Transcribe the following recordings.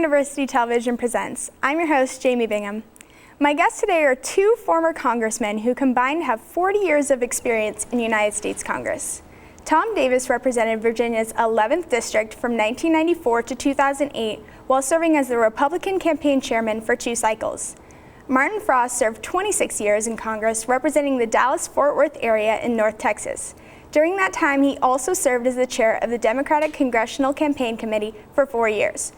University Television presents. I'm your host, Jamie Bingham. My guests today are two former congressmen who combined have 40 years of experience in the United States Congress. Tom Davis represented Virginia's 11th district from 1994 to 2008 while serving as the Republican campaign chairman for 2 cycles. Martin Frost served 26 years in Congress representing the Dallas-Fort Worth area in North Texas. During that time, he also served as the chair of the Democratic Congressional Campaign Committee for 4 years.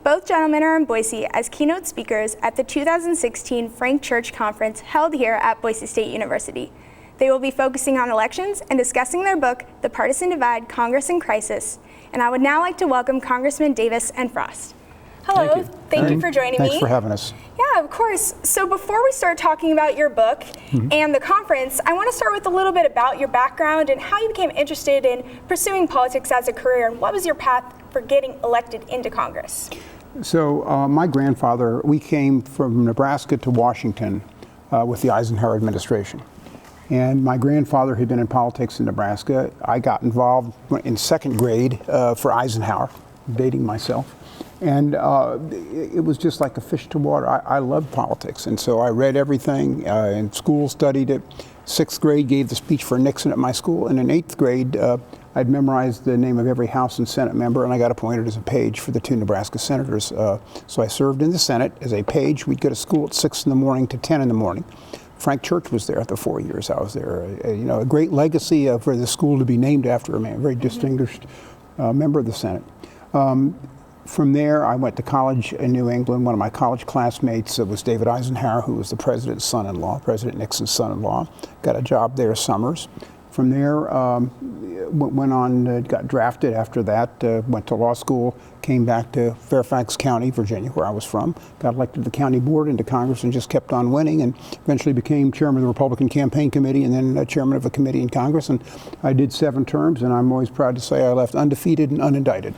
Both gentlemen are in Boise as keynote speakers at the 2016 Frank Church Conference held here at Boise State University. They will be focusing on elections and discussing their book, The Partisan Divide, Congress in Crisis. And I would now like to welcome Congressman Davis and Frost. Hello, thank you for joining me. Thanks for having us. Yeah, of course. So before we start talking about your book and the conference, I want to start with a little bit about your background and how you became interested in pursuing politics as a career, and what was your path for getting elected into Congress? So my grandfather, we came from Nebraska to Washington with the Eisenhower administration. And my grandfather had been in politics in Nebraska. I got involved in 2nd grade for Eisenhower, dating myself. And it was just like a fish to water. I loved politics, and so I read everything. In school, studied it. 6th grade, gave the speech for Nixon at my school, and in 8th grade, I'd memorized the name of every House and Senate member, and I got appointed as a page for the 2 Nebraska senators. So I served in the Senate as a page. We'd go to school at 6 in the morning to 10 in the morning. Frank Church was there the 4 years I was there. You know, a great legacy for the school to be named after a man, a very distinguished member of the Senate. From there, I went to college in New England. One of my college classmates was David Eisenhower, who was the president's son-in-law, President Nixon's son-in-law. Got a job there summers. From there, went on, got drafted after that, went to law school, came back to Fairfax County, Virginia, where I was from, got elected to the county board, into Congress, and just kept on winning, and eventually became chairman of the Republican Campaign Committee and then chairman of a committee in Congress. And I did 7 terms, and I'm always proud to say I left undefeated and unindicted.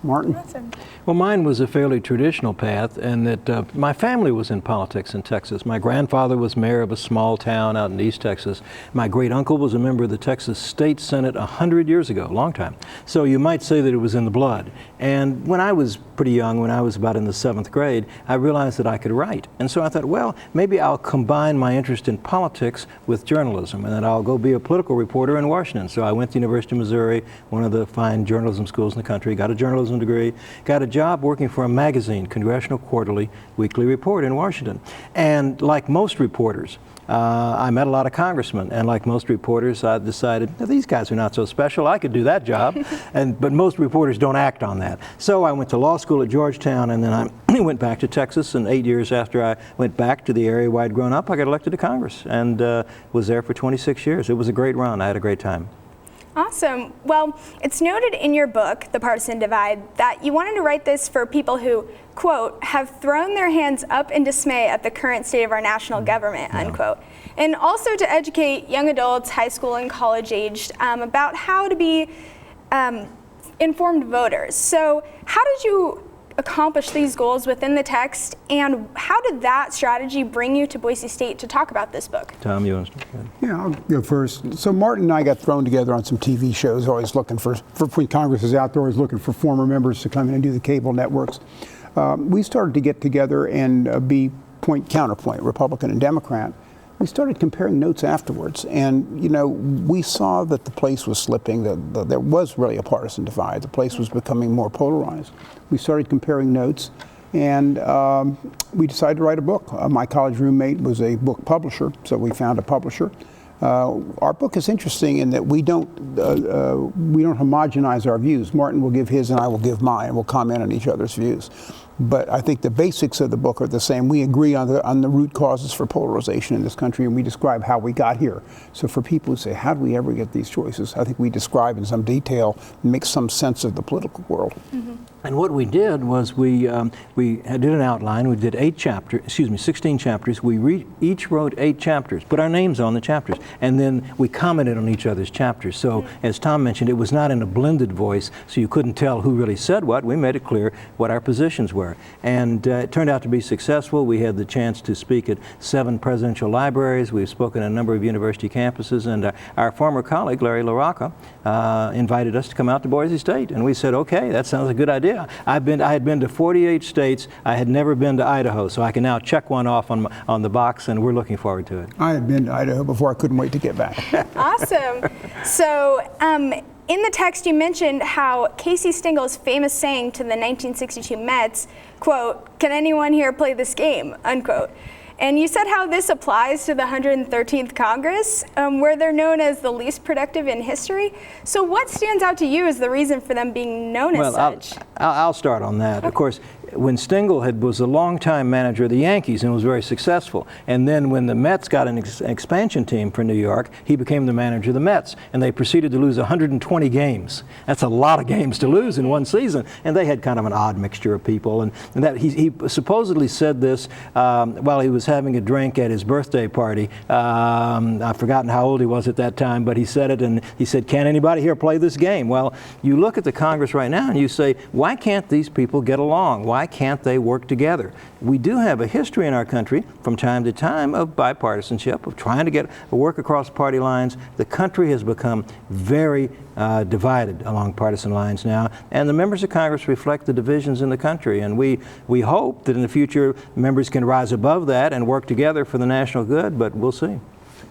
Martin? Awesome. Well, mine was a fairly traditional path, and that my family was in politics in Texas. My grandfather was mayor of a small town out in East Texas. My great uncle was a member of the Texas State Senate 100 years ago, a long time. So you might say that it was in the blood. And when I was pretty young, when I was about in the 7th grade, I realized that I could write. And so I thought, well, maybe I'll combine my interest in politics with journalism, and then I'll go be a political reporter in Washington. So I went to the University of Missouri, one of the fine journalism schools in the country, got a journalism degree, got a job working for a magazine, Congressional Quarterly Weekly Report in Washington. And like most reporters, I met a lot of congressmen, and like most reporters, I decided, these guys are not so special, I could do that job. But most reporters don't act on that. So I went to law school at Georgetown, and then I went back to Texas, and 8 years after I went back to the area where I'd grown up, I got elected to Congress, and was there for 26 years. It was a great run. I had a great time. Awesome. Well, it's noted in your book, The Partisan Divide, that you wanted to write this for people who, quote, have thrown their hands up in dismay at the current state of our national government, unquote. And also to educate young adults, high school and college aged, about how to be informed voters. So how did you accomplish these goals within the text, and how did that strategy bring you to Boise State to talk about this book? Tom, you want to start? Yeah, I'll go first. So Martin and I got thrown together on some TV shows, always looking for when Congress is out there, always looking for former members to come in and do the cable networks. We started to get together and be counterpoint, Republican and Democrat. We started comparing notes afterwards, and you know, we saw that the place was slipping, that there was really a partisan divide. The place was becoming more polarized. We started comparing notes, and we decided to write a book. My college roommate was a book publisher, so we found a publisher. Our book is interesting in that we don't homogenize our views. Martin will give his and I will give mine, and we'll comment on each other's views. But I think the basics of the book are the same. We agree on the root causes for polarization in this country, and we describe how we got here. So for people who say, how do we ever get these choices? I think we describe in some detail and make some sense of the political world. And what we did was we did an outline. We did 16 chapters. We each wrote 8 chapters, put our names on the chapters, and then we commented on each other's chapters. So as Tom mentioned, it was not in a blended voice, so you couldn't tell who really said what. We made it clear what our positions were. everywhere. And it turned out to be successful. We had the chance to speak at 7 presidential libraries. We've spoken at a number of university campuses, and our former colleague, Larry LaRocca, invited us to come out to Boise State. And we said, okay, that sounds a good idea. I had been to 48 states. I had never been to Idaho, so I can now check one off on the box, and we're looking forward to it. I had been to Idaho before. I couldn't wait to get back. Awesome. So in the text you mentioned how Casey Stengel's famous saying to the 1962 Mets, quote, "Can anyone here play this game?" unquote. And you said how this applies to the 113th Congress, where they're known as the least productive in history. So what stands out to you as the reason for them being known as such? I'll start on that. Okay. Of course, when Stengel was a longtime manager of the Yankees and was very successful, and then when the Mets got an expansion team for New York, he became the manager of the Mets, and they proceeded to lose 120 games. That's a lot of games to lose in one season, and they had kind of an odd mixture of people. And that he supposedly said this while he was having a drink at his birthday party. I've forgotten how old he was at that time, but he said it, and he said, "Can anybody here play this game?" Well, you look at the Congress right now and you say, why can't these people get along? Why can't they work together? We do have a history in our country from time to time of bipartisanship, of trying to get a work across party lines. The country has become very divided along partisan lines now, and the members of Congress reflect the divisions in the country, and we hope that in the future members can rise above that and work together for the national good, but we'll see.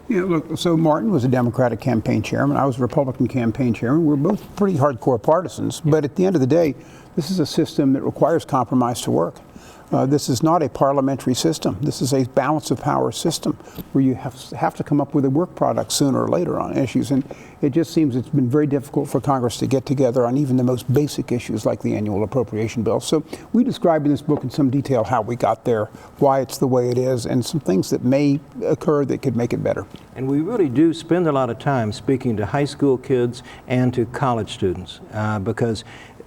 Yeah, look, so Martin was a Democratic campaign chairman. I was a Republican campaign chairman. We're both pretty hardcore partisans, but at the end of the day, this is a system that requires compromise to work. This is not a parliamentary system. This is a balance of power system where you have to come up with a work product sooner or later on issues. And it just seems it's been very difficult for Congress to get together on even the most basic issues like the annual appropriation bill. So we describe in this book in some detail how we got there, why it's the way it is, and some things that may occur that could make it better. And we really do spend a lot of time speaking to high school kids and to college students because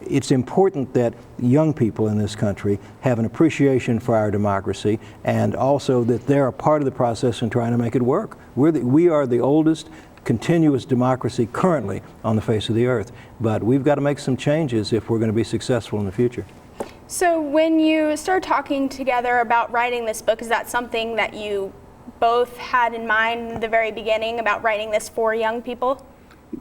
it's important that young people in this country have an appreciation for our democracy, and also that they're a part of the process in trying to make it work. We are the oldest continuous democracy currently on the face of the earth, but we've got to make some changes if we're going to be successful in the future. So when you start talking together about writing this book, is that something that you both had in mind in the very beginning about writing this for young people?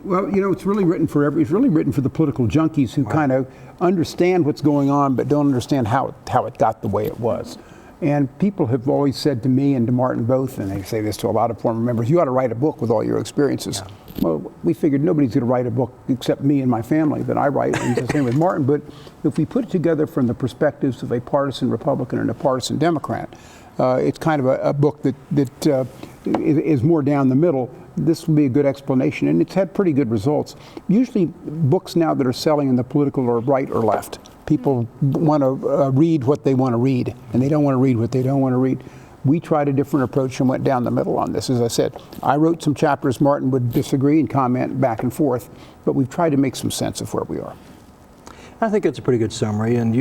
Well, you know, it's really written for the political junkies who kind of understand what's going on but don't understand how it got the way it was. And people have always said to me and to Martin both, and they say this to a lot of former members, you ought to write a book with all your experiences. Yeah. Well, we figured nobody's going to write a book except me and my family that I write, and it's the same with Martin. But if we put it together from the perspectives of a partisan Republican and a partisan Democrat, it's kind of a book that is more down the middle. This will be a good explanation, and it's had pretty good results. Usually books now that are selling in the political are right or left. People want to read what they want to read, and they don't want to read what they don't want to read. We tried a different approach and went down the middle on this. As I said, I wrote some chapters. Martin would disagree and comment back and forth, but we've tried to make some sense of where we are. I think it's a pretty good summary, and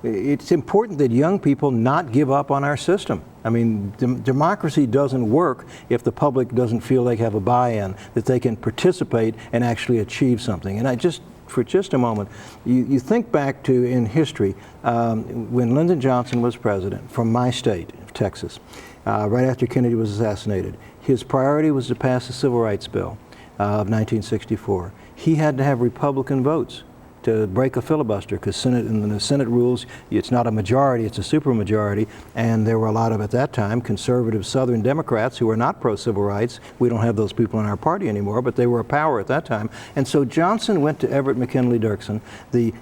it's important that young people not give up on our system. I mean, democracy doesn't work if the public doesn't feel they have a buy-in, that they can participate and actually achieve something. And for just a moment, you think back to in history, when Lyndon Johnson was president from my state, Texas, right after Kennedy was assassinated, his priority was to pass the Civil Rights Bill of 1964. He had to have Republican votes to break a filibuster, because in the Senate rules, it's not a majority, it's a supermajority, and there were a lot of, at that time, conservative Southern Democrats who were not pro-civil rights. We don't have those people in our party anymore, but they were a power at that time. And so Johnson went to Everett McKinley Dirksen, the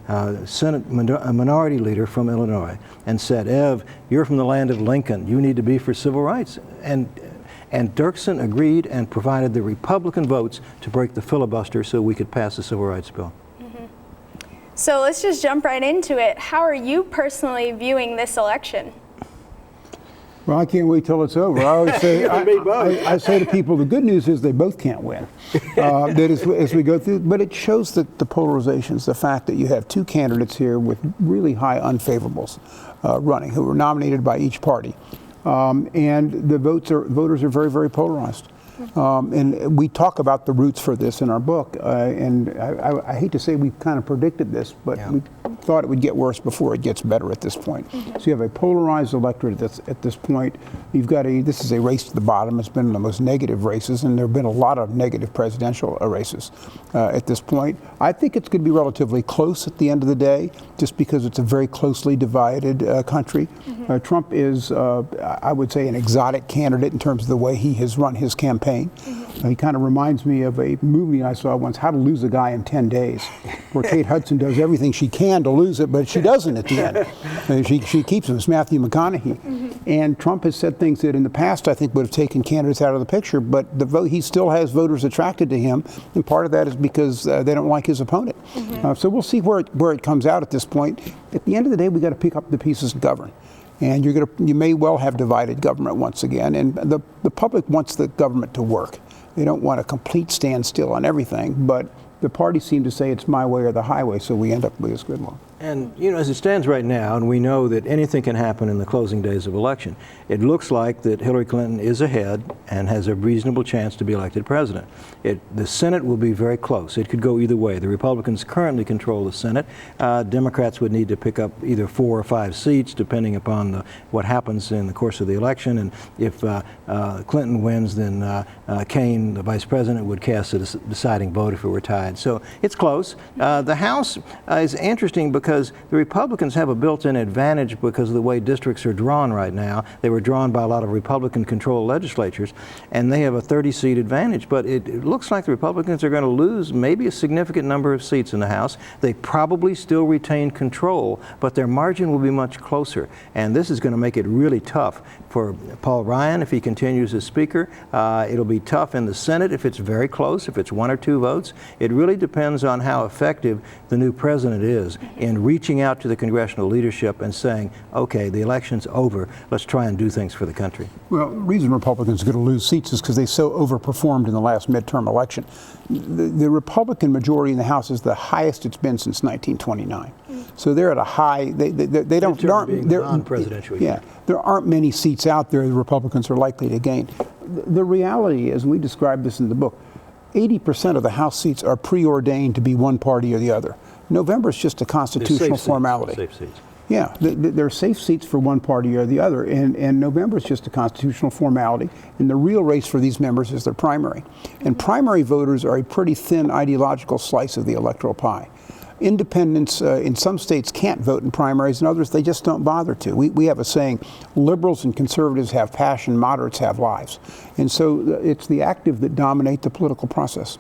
Senate minority leader from Illinois, and said, "Ev, you're from the land of Lincoln. You need to be for civil rights." And Dirksen agreed and provided the Republican votes to break the filibuster so we could pass the Civil Rights Bill. So let's just jump right into it. How are you personally viewing this election? Well, I can't wait till it's over. I always say, I say to people, the good news is they both can't win. That as we go through, but it shows that the polarizations, the fact that you have two candidates here with really high unfavorables running, who were nominated by each party, and the voters are very, very polarized. And we talk about the roots for this in our book. And I hate to say we kind of predicted this, but we thought it would get worse before it gets better at this point. So you have a polarized electorate at this point. You've got this is a race to the bottom. It's been the most negative races, and there have been a lot of negative presidential races at this point. I think it's going to be relatively close at the end of the day, just because it's a very closely divided country. Trump is, I would say, an exotic candidate in terms of the way he has run his campaign. He kind of reminds me of a movie I saw once, How to Lose a Guy in 10 Days, where Kate Hudson does everything she can to lose it, but she doesn't at the end. She keeps him. It's Matthew McConaughey. And Trump has said things that in the past I think would have taken candidates out of the picture, but he still has voters attracted to him, and part of that is because they don't like his opponent. So we'll see where it comes out at this point. At the end of the day, we got to pick up the pieces and govern. And you may well have divided government once again, and the public wants the government to work. They don't want a complete standstill on everything, but the parties seem to say it's my way or the highway, so we end up with this gridlock. And, you know, as it stands right now, and we know that anything can happen in the closing days of election, it looks like that Hillary Clinton is ahead and has a reasonable chance to be elected president. The Senate will be very close. It could go either way. The Republicans currently control the Senate. Democrats would need to pick up either 4 or 5 seats, depending upon what happens in the course of the election. And if Clinton wins, then Kaine, the vice president, would cast a deciding vote if it were tied. So it's close. The House is interesting because the Republicans have a built-in advantage because of the way districts are drawn right now. They were drawn by a lot of Republican-controlled legislatures, and they have a 30-seat advantage. But it looks like the Republicans are going to lose maybe a significant number of seats in the House. They probably still retain control, but their margin will be much closer. And this is going to make it really tough for Paul Ryan if he continues as Speaker. It'll be tough in the Senate if it's very close, if it's 1 or 2 votes. It really depends on how effective the new president is in reaching out to the congressional leadership and saying, okay, the election's over, let's try and do things for the country. Well, the reason Republicans are going to lose seats is because they so overperformed in the last midterm election. The Republican majority in the House is the highest it's been since 1929. So they're at a high, they don't, they're non-presidential year. Yeah, there aren't many seats out there the Republicans are likely to gain. The reality is, and we describe this in the book, 80% of the House seats are preordained to be one party or the other. November is just a constitutional formality. Safe seats. Yeah, they're safe seats for one party or the other, and November is just a constitutional formality, and the real race for these members is their primary. And primary voters are a pretty thin ideological slice of the electoral pie. Independents in some states can't vote in primaries, and others they just don't bother to. We have a saying, liberals and conservatives have passion, moderates have lives. And so it's the active that dominate the political process.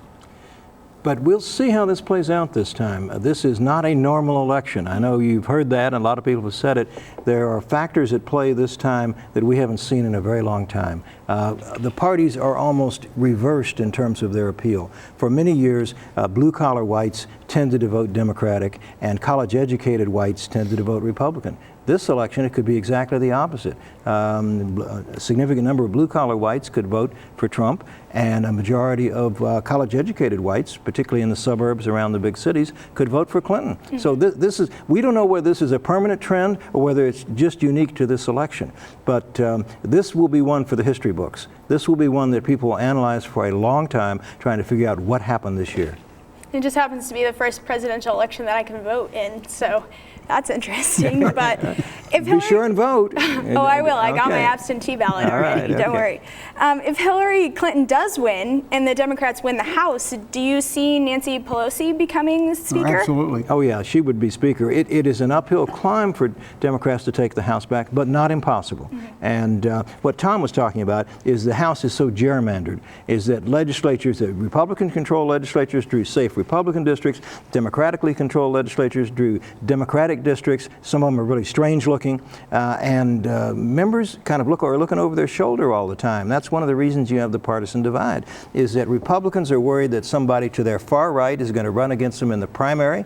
But we'll see how this plays out this time. This is not a normal election. I know you've heard that, and a lot of people have said it. There are factors at play this time that we haven't seen in a very long time. The parties are almost reversed in terms of their appeal. For many years, blue-collar whites tended to vote Democratic, and college-educated whites tended to vote Republican. This election, it could be exactly the opposite. A significant number of blue-collar whites could vote for Trump, and a majority of college-educated whites, particularly in the suburbs around the big cities, could vote for Clinton. So this is, we don't know whether this is a permanent trend or whether it's just unique to this election. But this will be one for the history books. This will be one that people will analyze for a long time, trying to figure out what happened this year. It just happens to be the first presidential election that I can vote in, so that's interesting. But if Be sure and vote. Oh, I will. I got my absentee ballot already. Don't worry. If Hillary Clinton does win and the Democrats win the House, do you see Nancy Pelosi becoming Speaker? Absolutely. Oh, yeah, she would be Speaker. It is an uphill climb for Democrats to take the House back, but not impossible. And what Tom was talking about is the House is so gerrymandered, is that legislatures, the Republican-controlled legislatures drew safe Republican districts, democratically controlled legislatures drew Democratic districts. Some of them are really strange looking, and members kind of are looking over their shoulder all the time. That's one of the reasons you have the partisan divide, is that Republicans are worried that somebody to their far right is going to run against them in the primary,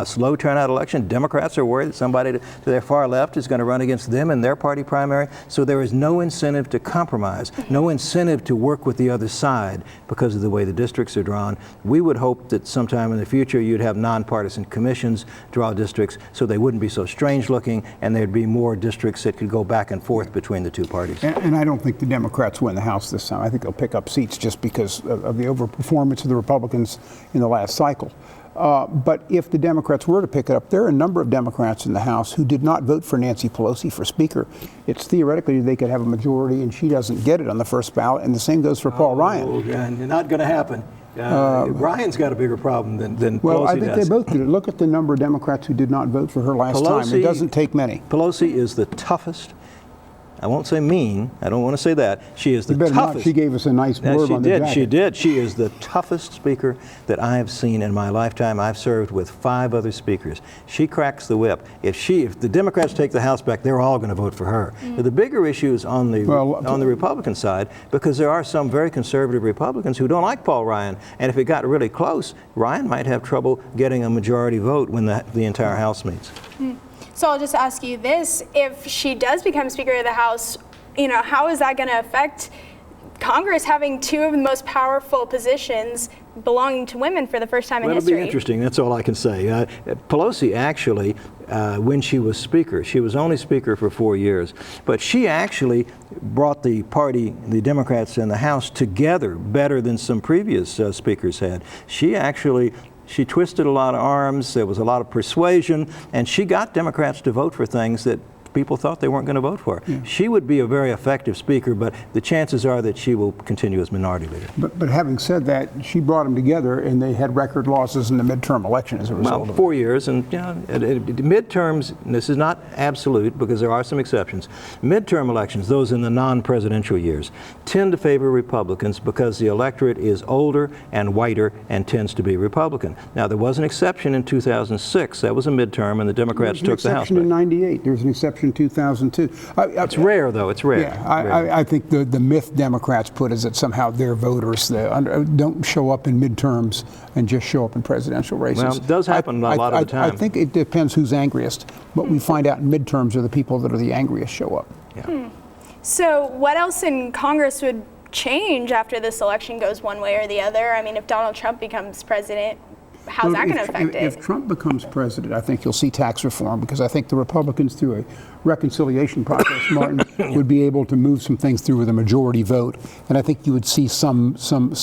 slow turnout election. Democrats are worried that somebody to their far left is going to run against them in their party primary. So there is no incentive to compromise, no incentive to work with the other side because of the way the districts are drawn. We would hope that sometime in the future you'd have nonpartisan commissions draw districts so they wouldn't be so strange looking, and there'd be more districts that could go back and forth between the two parties. And I don't think the Democrats win the House this time. I think they'll pick up seats just because of the overperformance of the Republicans in the last cycle. But if the Democrats were to pick it up, there are a number of Democrats in the House who did not vote for Nancy Pelosi for Speaker. It's theoretically they could have a majority, and she doesn't get it on the first ballot, and the same goes for Paul Ryan. Oh, not going to happen. Ryan's got a bigger problem than Pelosi does. Well, I think they both did. Look at the number of Democrats who did not vote for her last time. It doesn't take many. Pelosi is the toughest. I won't say mean. I don't want to say that. She is the toughest. Not. She gave us a nice blurb on the jacket. She did. She is the toughest speaker that I have seen in my lifetime. I've served with 5 other speakers. She cracks the whip. If the Democrats take the House back, they're all going to vote for her. But the bigger issue is on the Republican side, because there are some very conservative Republicans who don't like Paul Ryan. And if it got really close, Ryan might have trouble getting a majority vote when the entire House meets. So I'll just ask you this: if she does become Speaker of the House, how is that going to affect Congress having 2 of the most powerful positions belonging to women for the first time in history? It'll be interesting. That's all I can say. Pelosi actually, when she was Speaker, she was only Speaker for 4 years, but she actually brought the party, the Democrats in the House, together better than some previous speakers had. She twisted a lot of arms, there was a lot of persuasion, and she got Democrats to vote for things that people thought they weren't going to vote for. Yeah. She would be a very effective speaker, but the chances are that she will continue as minority leader. But having said that, she brought them together, and they had record losses in the midterm election as a result of it. 4 years, and midterms, this is not absolute because there are some exceptions. Midterm elections, those in the non-presidential years, tend to favor Republicans because the electorate is older and whiter and tends to be Republican. Now, there was an exception in 2006. That was a midterm, and the Democrats took the House back. There was an exception in '98. There was an exception in 2002. It's rare, though. It's rare. Yeah, I think the myth Democrats put is that somehow their voters don't show up in midterms and just show up in presidential races. Well, it does happen a lot of the time. I think it depends who's angriest. What we find out in midterms are the people that are the angriest show up. Yeah. So what else in Congress would change after this election goes one way or the other? I mean, if Donald Trump becomes president, how's that going to affect it? If Trump becomes president, I think you'll see tax reform, because I think the Republicans, through a reconciliation process, Martin, would be able to move some things through with a majority vote, and I think you would see some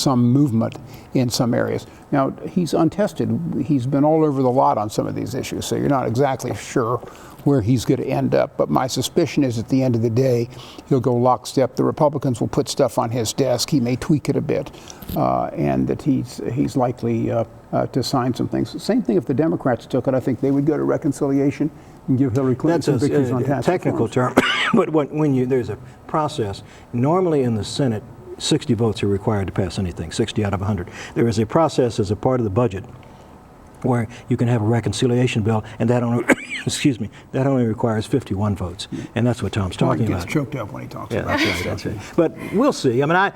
movement in some areas. Now, he's untested. He's been all over the lot on some of these issues, so you're not exactly sure where he's going to end up. But my suspicion is at the end of the day, he'll go lockstep. The Republicans will put stuff on his desk. He may tweak it a bit, and that he's likely to sign some things. Same thing if the Democrats took it. I think they would go to reconciliation and give Hillary Clinton some victories on tax reform. That's a technical term, but when there's a process, normally in the Senate, 60 votes are required to pass anything, 60 out of 100. There is a process as a part of the budget where you can have a reconciliation bill, and that only, that only requires 51 votes, and that's what Tom's talking about. He gets choked up when he talks about that. That's it. But we'll see. I mean,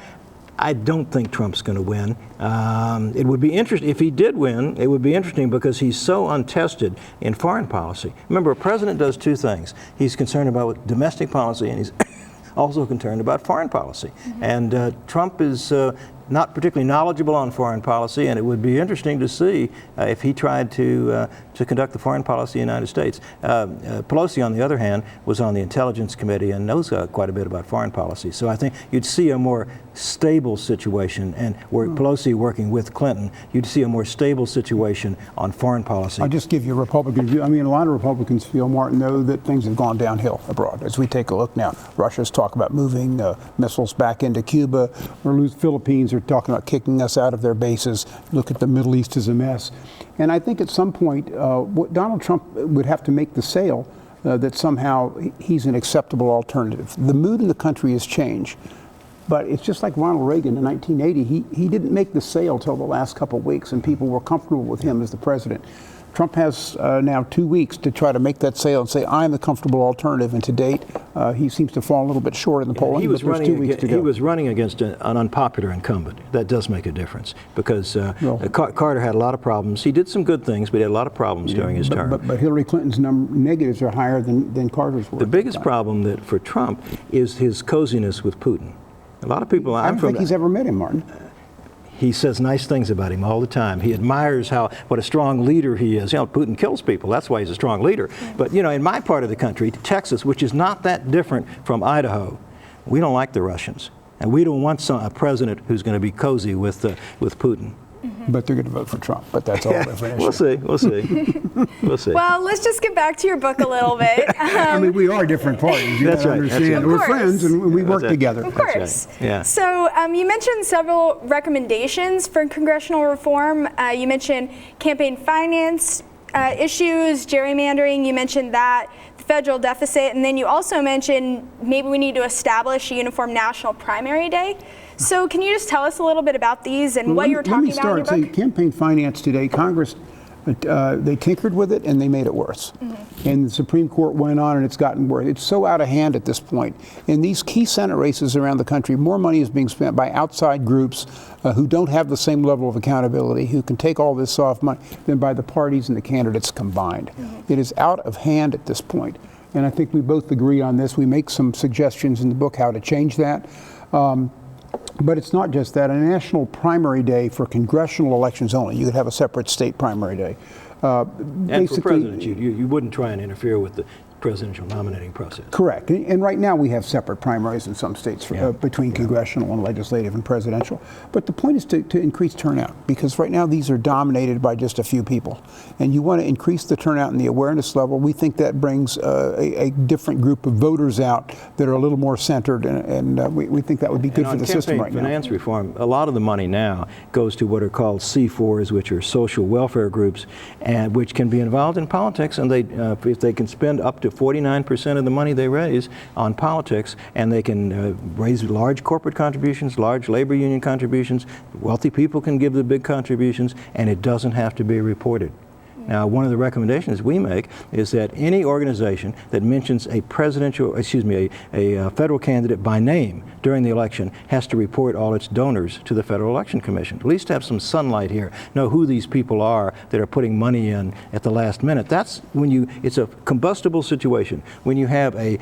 I don't think Trump's going to win. It would be interesting if he did win. It would be interesting because he's so untested in foreign policy. Remember, a president does 2 things. He's concerned about domestic policy, and he's also concerned about foreign policy. And Trump is not particularly knowledgeable on foreign policy, and it would be interesting to see if he tried to conduct the foreign policy of the United States. Pelosi, on the other hand, was on the Intelligence Committee and knows quite a bit about foreign policy. So I think you'd see a more stable situation, and where Pelosi working with Clinton, you'd see a more stable situation on foreign policy. I'll just give you a Republican view. I mean, a lot of Republicans feel, Martin, though, that things have gone downhill abroad. As we take a look now, Russia's talk about moving missiles back into Cuba, or Philippines are talking about kicking us out of their bases. Look at the Middle East as a mess. And I think at some point, Donald Trump would have to make the sale that somehow he's an acceptable alternative. The mood in the country has changed. But it's just like Ronald Reagan in 1980. He didn't make the sale till the last couple of weeks, and people were comfortable with him as the president. Trump has now 2 weeks to try to make that sale and say, I'm the comfortable alternative. And to date, he seems to fall a little bit short in the polling. He was, but there's 2 weeks to go. He was running against an unpopular incumbent. That does make a difference, because Carter had a lot of problems. He did some good things, but he had a lot of problems during his term. But Hillary Clinton's negatives are higher than Carter's were. The biggest problem for Trump is his coziness with Putin. A lot of people. I don't think he's ever met him, Martin. He says nice things about him all the time. He admires what a strong leader he is. Putin kills people. That's why he's a strong leader. But, in my part of the country, Texas, which is not that different from Idaho, we don't like the Russians. And we don't want a president who's going to be cozy with Putin. But they're going to vote for Trump. But that's all different issue. We'll see. Well, let's just get back to your book a little bit. I mean, we are different parties. You That's right. understand. That's right. We're friends and we work together. Of course. Right. Yeah. So you mentioned several recommendations for congressional reform. You mentioned campaign finance issues, gerrymandering. You mentioned that, the federal deficit, and then you also mentioned maybe we need to establish a uniform national primary day. So can you just tell us a little bit about these and what you were talking about in your book? Let me start. Campaign finance today, Congress, they tinkered with it and they made it worse. And the Supreme Court went on and it's gotten worse. It's so out of hand at this point. In these key Senate races around the country, more money is being spent by outside groups who don't have the same level of accountability, who can take all this soft money, than by the parties and the candidates combined. It is out of hand at this point. And I think we both agree on this. We make some suggestions in the book how to change that. But it's not just that. A national primary day for congressional elections only. You could have a separate state primary day. And for president, you wouldn't try and interfere with the presidential nominating process. Correct. And right now we have separate primaries in some states between congressional and legislative and presidential. But the point is to increase turnout, because right now these are dominated by just a few people. And you want to increase the turnout and the awareness level. We think that brings a different group of voters out that are a little more centered, and we think that would be good for the system right now. On campaign finance reform, a lot of the money now goes to what are called C4s, which are social welfare groups, and which can be involved in politics, and if they can spend up to 49% of the money they raise on politics, and they can raise large corporate contributions, large labor union contributions. Wealthy people can give the big contributions, and it doesn't have to be reported. Now, one of the recommendations we make is that any organization that mentions a federal candidate by name during the election has to report all its donors to the Federal Election Commission. At least have some sunlight here. Know who these people are that are putting money in at the last minute. That's when it's a combustible situation. When you have a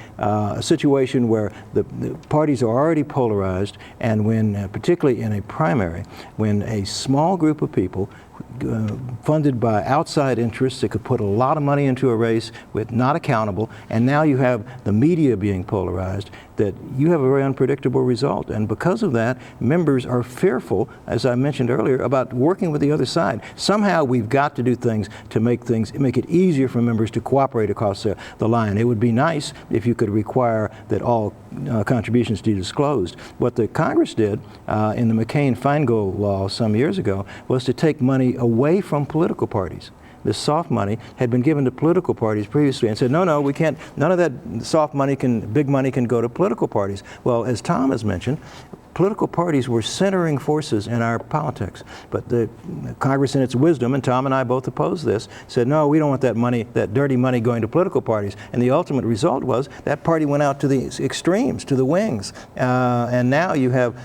situation where the parties are already polarized, and when, particularly in a primary, when a small group of people funded by outside interests that could put a lot of money into a race with not accountable, and now you have the media being polarized, that you have a very unpredictable result. And because of that, members are fearful, as I mentioned earlier, about working with the other side. Somehow we've got to do things to make it easier for members to cooperate across the line. It would be nice if you could require that all contributions be disclosed. What the Congress did in the McCain-Feingold law some years ago was to take money away from political parties. This soft money had been given to political parties previously, and said, no, we can't, none of that soft money big money can go to political parties. Well, as Tom has mentioned, political parties were centering forces in our politics. But the Congress, in its wisdom, and Tom and I both opposed this, said, no, we don't want that money, that dirty money going to political parties. And the ultimate result was that party went out to the extremes, to the wings. And now you have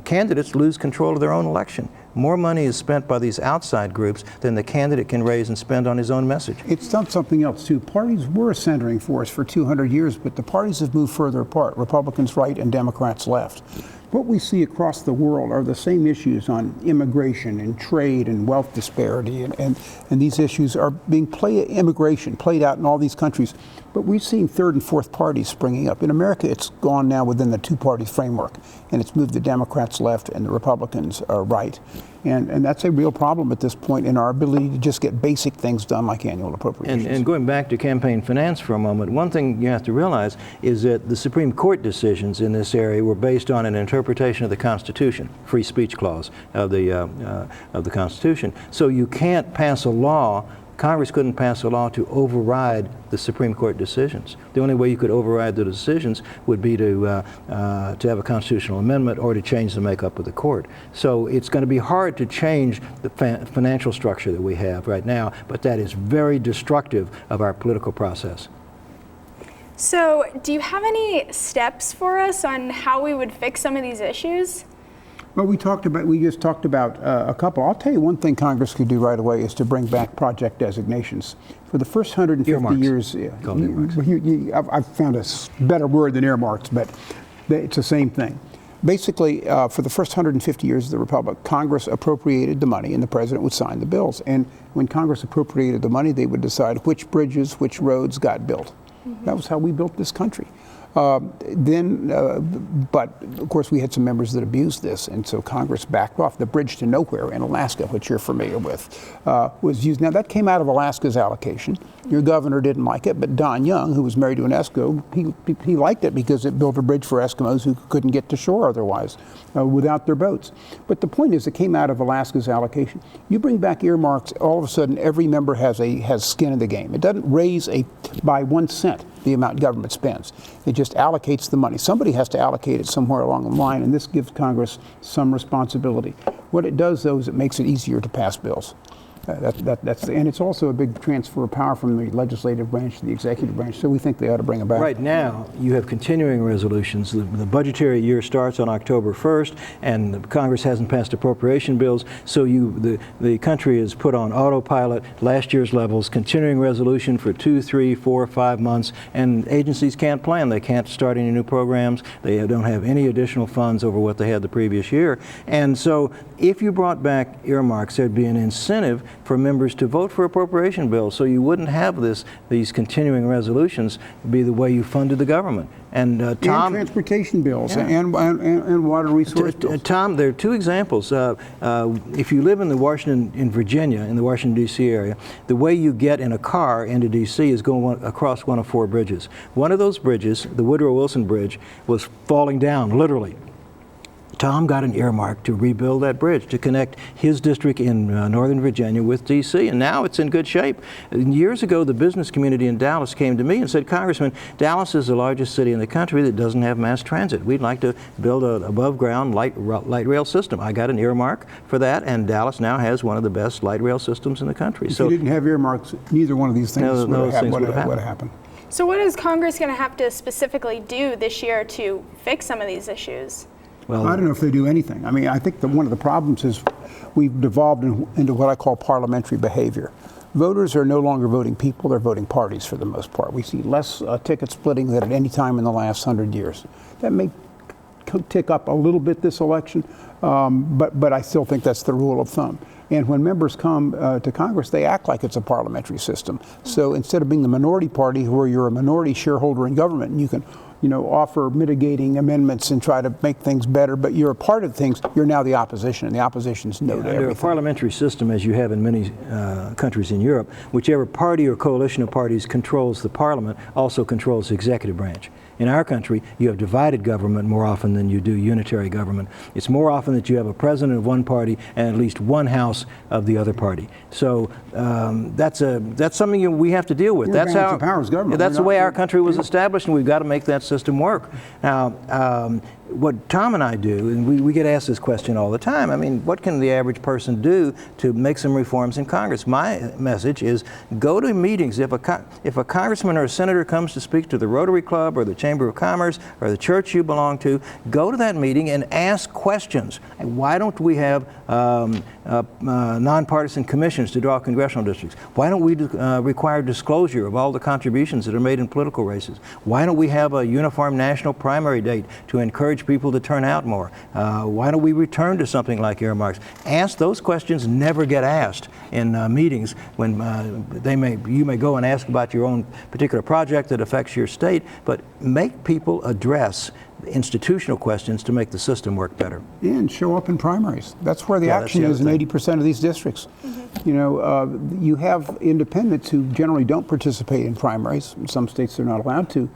candidates lose control of their own election. More money is spent by these outside groups than the candidate can raise and spend on his own message. It's done something else, too. Parties were a centering force for 200 years, but the parties have moved further apart, Republicans right and Democrats left. What we see across the world are the same issues on immigration and trade and wealth disparity, and these issues are being played out in all these countries. But we've seen third and fourth parties springing up. In America, it's gone now within the two-party framework, and it's moved the Democrats left and the Republicans right. And that's a real problem at this point in our ability to just get basic things done like annual appropriations. And going back to campaign finance for a moment, one thing you have to realize is that the Supreme Court decisions in this area were based on an interpretation of the Constitution, free speech clause of the Constitution. So you can't pass a law, Congress couldn't pass a law to override the Supreme Court decisions. The only way you could override the decisions would be to have a constitutional amendment or to change the makeup of the court. So it's going to be hard to change the financial structure that we have right now, but that is very destructive of our political process. So do you have any steps for us on how we would fix some of these issues? Well, we just talked about a couple. I'll tell you one thing Congress could do right away is to bring back project designations. For the first 150 earmarks. years, I've found a better word than earmarks, but it's the same thing. Basically, for the first 150 years of the Republic, Congress appropriated the money and the president would sign the bills. And when Congress appropriated the money, they would decide which bridges, which roads got built. That was how we built this country. But of course we had some members that abused this, and so Congress backed off. The bridge to nowhere in Alaska, which you're familiar with, was used. Now that came out of Alaska's allocation. Your governor didn't like it, but Don Young, who was married to an Eskimo, he liked it because it built a bridge for Eskimos who couldn't get to shore otherwise without their boats. But the point is, it came out of Alaska's allocation. You bring back earmarks, all of a sudden every member has skin in the game. It doesn't raise by 1 cent the amount government spends. It just allocates the money. Somebody has to allocate it somewhere along the line, and this gives Congress some responsibility. What it does, though, is it makes it easier to pass bills. And it's also a big transfer of power from the legislative branch to the executive branch, so we think they ought to bring it back. Right now, you have continuing resolutions. The budgetary year starts on October 1st, and the Congress hasn't passed appropriation bills, so the country is put on autopilot, last year's levels, continuing resolution for 2, 3, 4, 5 months, and agencies can't plan. They can't start any new programs. They don't have any additional funds over what they had the previous year. And so if you brought back earmarks, there'd be an incentive for members to vote for appropriation bills, so you wouldn't have these continuing resolutions be the way you funded the government. And Tom, and transportation bills, yeah, and water resource bills. Tom, there are two examples. If you live in Virginia, in the Washington, D.C. area, the way you get in a car into D.C. is going across one of 4 bridges. One of those bridges, the Woodrow Wilson Bridge, was falling down, literally. Tom got an earmark to rebuild that bridge, to connect his district in Northern Virginia with D.C., and now it's in good shape. Years ago, the business community in Dallas came to me and said, Congressman, Dallas is the largest city in the country that doesn't have mass transit. We'd like to build an above-ground light rail system. I got an earmark for that, and Dallas now has one of the best light rail systems in the country. If you didn't have earmarks, neither one of these things would have happened. So what is Congress going to have to specifically do this year to fix some of these issues? Well, I don't know if they do anything. I mean, I think that one of the problems is we've devolved into what I call parliamentary behavior. Voters are no longer voting people, they're voting parties for the most part. We see less ticket splitting than at any time in the last 100 years. That may tick up a little bit this election, but I still think that's the rule of thumb. And when members come to Congress, they act like it's a parliamentary system. So instead of being the minority party where you're a minority shareholder in government and you can offer mitigating amendments and try to make things better, but you're a part of things, you're now the opposition, and the opposition's no to everything. Under a parliamentary system, as you have in many countries in Europe, whichever party or coalition of parties controls the parliament also controls the executive branch. In our country, you have divided government more often than you do unitary government. It's more often that you have a president of one party and at least one house of the other party. So that's something we have to deal with. That's how that's the way our country was established, and we've got to make that system work. Now, what Tom and I do, and we get asked this question all the time, I mean, what can the average person do to make some reforms in Congress? My message is go to meetings. If a congressman or a senator comes to speak to the Rotary Club or the Chamber of Commerce or the church you belong to, go to that meeting and ask questions. Why don't we have nonpartisan commissions to draw congressional districts? Why don't we require disclosure of all the contributions that are made in political races? Why don't we have a uniform national primary date to encourage people to turn out more? Why don't we return to something like earmarks? Ask those questions, never get asked in meetings when you may go and ask about your own particular project that affects your state, but make people address institutional questions to make the system work better. And show up in primaries. That's where the action is in 80% of these districts. Mm-hmm. You have independents who generally don't participate in primaries. In some states they're not allowed to.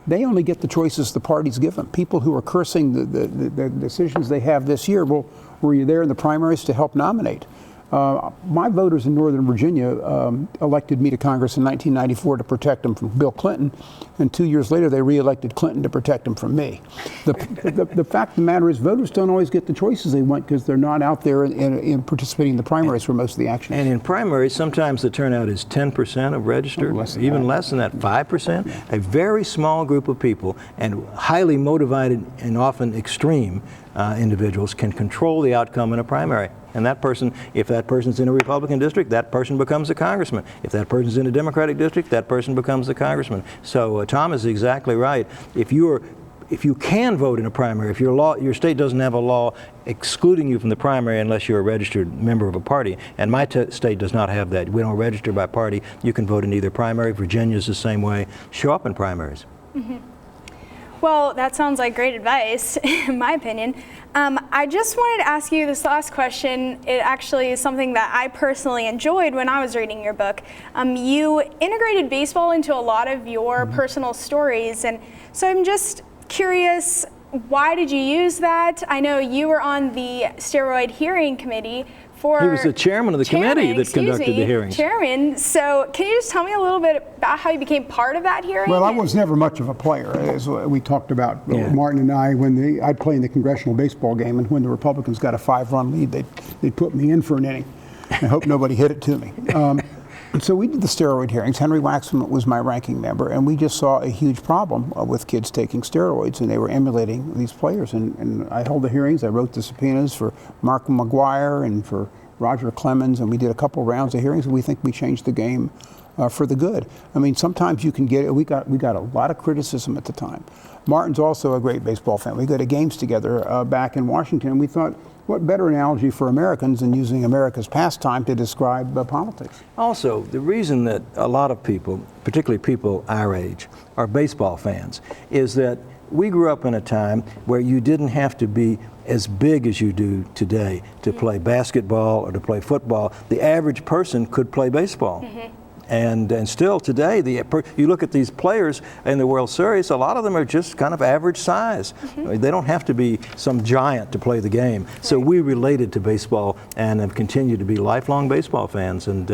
They only get the choices the parties give them. People who are cursing the decisions they have this year, well, were you there in the primaries to help nominate? My voters in Northern Virginia elected me to Congress in 1994 to protect them from Bill Clinton, and 2 years later they re-elected Clinton to protect them from me. The fact of the matter is voters don't always get the choices they want because they're not out there in participating in the primaries for most of the action. And in primaries, sometimes the turnout is 10% of registered, less than that, 5%. Yeah. A very small group of people and highly motivated and often extreme individuals can control the outcome in a primary. And that person, if that person's in a Republican district, that person becomes a congressman. If that person's in a Democratic district, that person becomes a congressman. So Tom is exactly right. If you are if you can vote in a primary, if your state doesn't have a law excluding you from the primary unless you're a registered member of a party, and my state does not have that. We don't register by party. You can vote in either primary. Virginia's the same way. Show up in primaries. Mm-hmm. Well, that sounds like great advice, in my opinion. I just wanted to ask you this last question. It actually is something that I personally enjoyed when I was reading your book. You integrated baseball into a lot of your personal stories, and so I'm just curious, why did you use that? I know you were on the steroid hearing committee. He was the chairman of the committee that conducted the hearings. Chairman. So can you just tell me a little bit about how you became part of that hearing? Well, I was never much of a player, as we talked about. Yeah. Martin and I, I'd play in the Congressional baseball game, and when the Republicans got a 5-run lead, they'd put me in for an inning and hope nobody hit it to me. So we did the steroid hearings. Henry Waxman was my ranking member, and we just saw a huge problem with kids taking steroids, and they were emulating these players. And I held the hearings. I wrote the subpoenas for Mark McGuire and for Roger Clemens, and we did a couple rounds of hearings, and we think we changed the game for the good. I mean, sometimes you can get it. We got a lot of criticism at the time. Martin's also a great baseball fan. We go to games together back in Washington, and we thought, what better analogy for Americans than using America's pastime to describe politics? Also, the reason that a lot of people, particularly people our age, are baseball fans is that we grew up in a time where you didn't have to be as big as you do today to play basketball or to play football. The average person could play baseball. Mm-hmm. And still today, you look at these players in the World Series, a lot of them are just kind of average size. Mm-hmm. They don't have to be some giant to play the game. Right. So we related to baseball and have continued to be lifelong baseball fans. And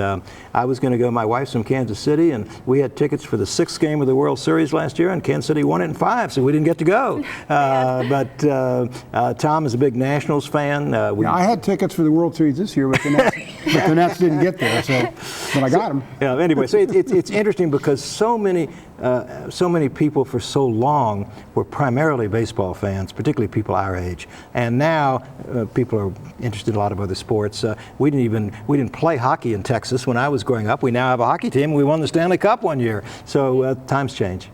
I was going to go, my wife's from Kansas City, and we had tickets for the 6th game of the World Series last year, and Kansas City won it in 5, so we didn't get to go. But Tom is a big Nationals fan. I had tickets for the World Series this year, but the Nats didn't get there, but I got them. Yeah. Anyway, so it's interesting because so many people for so long were primarily baseball fans, particularly people our age, and now people are interested in a lot of other sports. We didn't play hockey in Texas when I was growing up. We now have a hockey team. We won the Stanley Cup one year. So times change.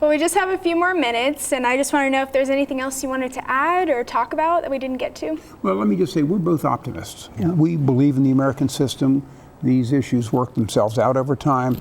Well, we just have a few more minutes, and I just want to know if there's anything else you wanted to add or talk about that we didn't get to. Well, let me just say we're both optimists. Yeah. We believe in the American system. These issues work themselves out over time.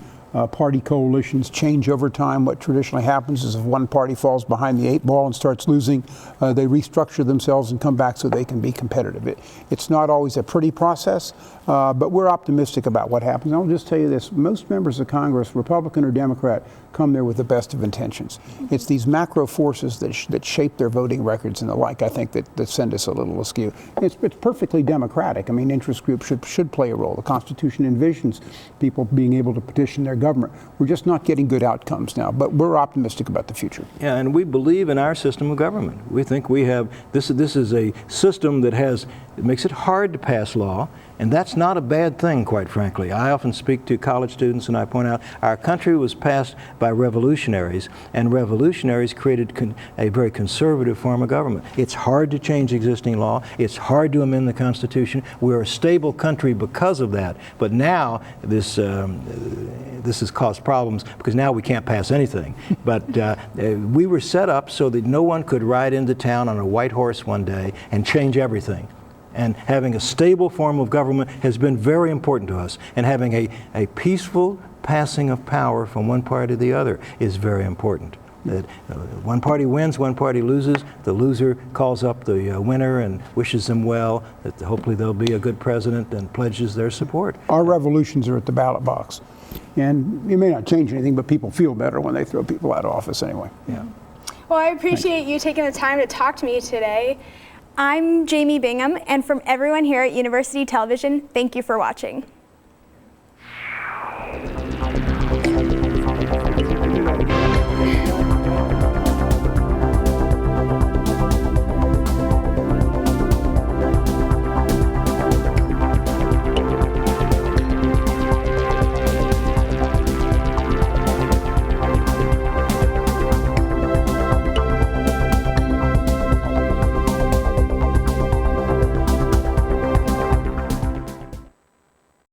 Party coalitions change over time. What traditionally happens is if one party falls behind the 8 ball and starts losing, they restructure themselves and come back so they can be competitive. It's not always a pretty process, but we're optimistic about what happens. And I'll just tell you this, most members of Congress, Republican or Democrat, come there with the best of intentions. It's these macro forces that shape their voting records and the like, I think, that send us a little askew. It's perfectly democratic. I mean, interest groups should play a role. The Constitution envisions people being able to petition their government. We're just not getting good outcomes now, but we're optimistic about the future. Yeah, and we believe in our system of government. We think we have, this is a system that it makes it hard to pass law, and that's not a bad thing, quite frankly. I often speak to college students and I point out our country was passed by revolutionaries, and revolutionaries created a very conservative form of government. It's hard to change existing law. It's hard to amend the Constitution. We're a stable country because of that. But now this has caused problems because now we can't pass anything. But we were set up so that no one could ride into town on a white horse one day and change everything. And having a stable form of government has been very important to us. And having a peaceful passing of power from one party to the other is very important. That one party wins, one party loses. The loser calls up the winner and wishes them well, that hopefully there'll be a good president, and pledges their support. Our revolutions are at the ballot box. And you may not change anything, but people feel better when they throw people out of office anyway. Yeah. Well, I appreciate you taking the time to talk to me today. I'm Jamie Bingham, and from everyone here at University Television, thank you for watching.